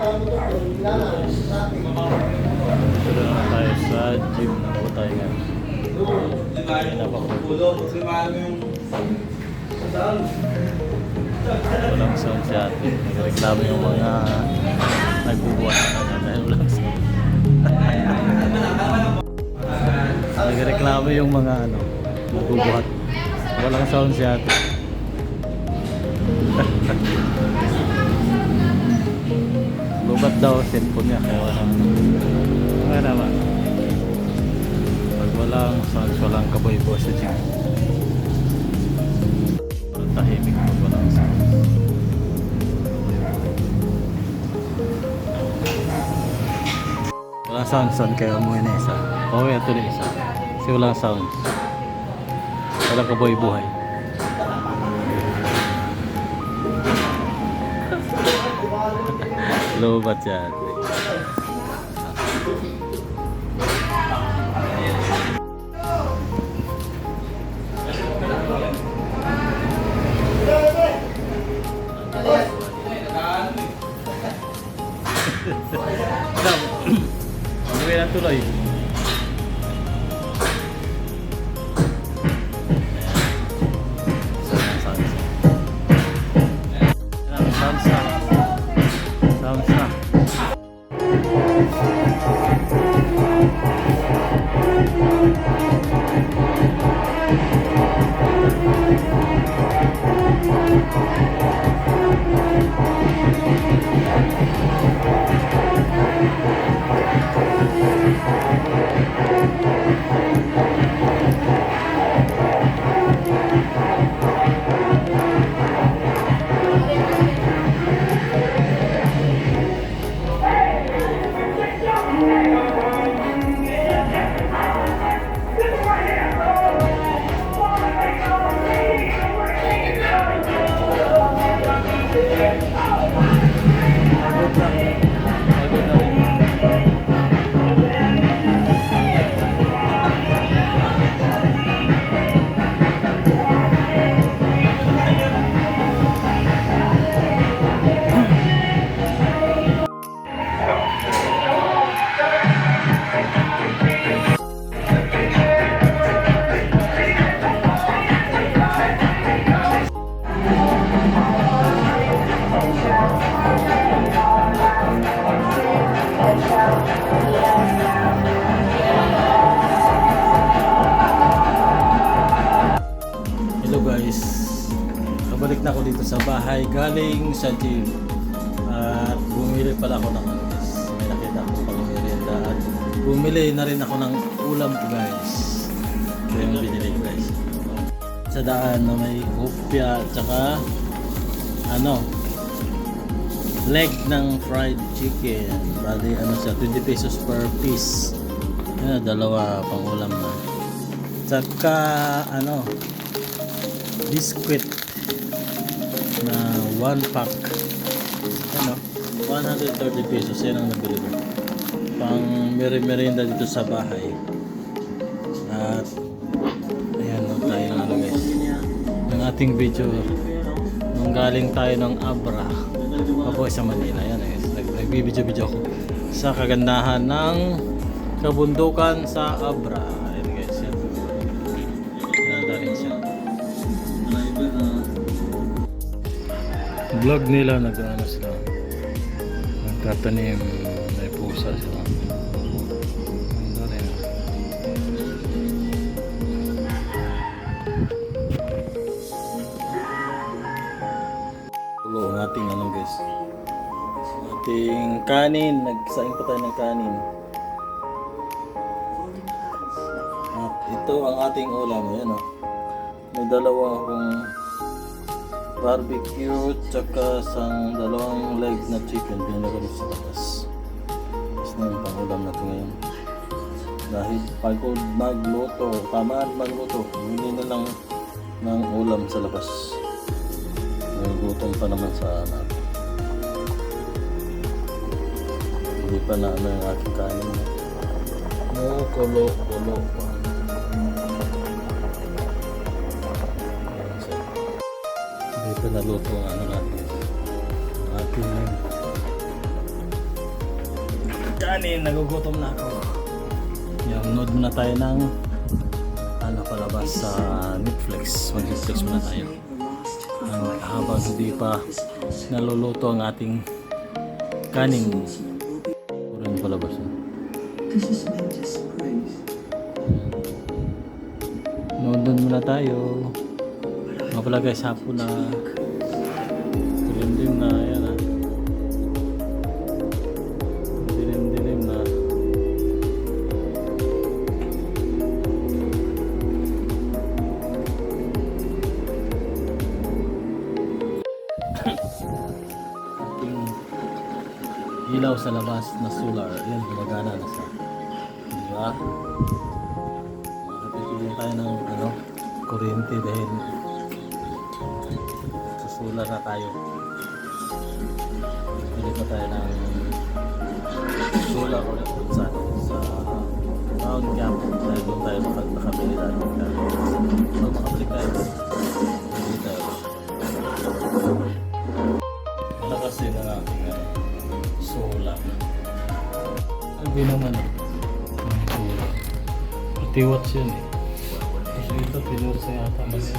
Dito na naman tayo sa gym na po tayo ngayon. Walang sound si ate. Nagreklamo yung mga nagbubuhat na kanya dahil walang sound. Nagreklamo yung mga nagbubuhat. Walang sound si ate. Lubat daw cellphone niya kaya wala naman. Pag walang sounds, walang kaboy-boy sa gym. Parang tahimik pag walang sounds. Walang sounds, saan kayo umuwi na isa? Okay, ito na isa. Kasi walang sounds. Walang kaboy-buhay. Lubat yan. Ano ba yung tuloy? Balik na ako dito sa bahay galing sa gym at bumili pala ako ng guys. May nakita ko pang merienda at bumili na rin ako ng ulam ko guys. Ito yung binili ko guys. Sa daan na may kopya at saka leg ng fried chicken. Bali siya 20 pesos per piece. Dalawa pang ulam na. Tsaka biscuit na 1 pack 130 pesos yan ang nabili ko pang merienda dito sa bahay. At ayan tayo guys ng ating video nung galing tayo ng Abra papo sa Manila. Yan guys, nagbibidyo ako sa kagandahan ng kabundukan sa Abra. Ayan guys, yan ganda rin siya. Vlog nila sila nagtatanim, may pusa sila. Ganda rin. Tulo ang ating guys, ating kanin. Nagsaing pa tayo ng kanin at ito ang ating ulam. Ayan may dalawa akong barbecue tsaka dalawang leg na chicken pinagano sa taas. Tapos na yung pangulam natin ngayon dahil pagod magluto, tamad magluto, hindi na lang ng ulam sa labas. May gutom pa naman sa natin, hindi pa na yung aking kanin kulo pa. Ito naluto ang natin ating kanin, nagugutom na ako. Yan, nood muna tayo ng palabas sa Netflix. Mag-Netflix muna tayo. Habang hindi pa naluluto ang ating kanin. Puro yung palabas. Nood muna tayo. Mga pala guys, hapon na. Dilim-dilim na. Ayan ah. Dilim-dilim na. Ating ilaw sa labas na solar. Yan, gumagana na sa. Diba? Makapituloy tayo ng kuryente dahil sa solar na tayo. Pili pa tayo ng solar ulit sa round camp dahil doon tayo makabili tayo ng camp. So makabili tayo. Pili tayo. Wala kasi na natin solar. Hindi naman solar. 30 watts yun eh. Kasi ito, pinursa yata mas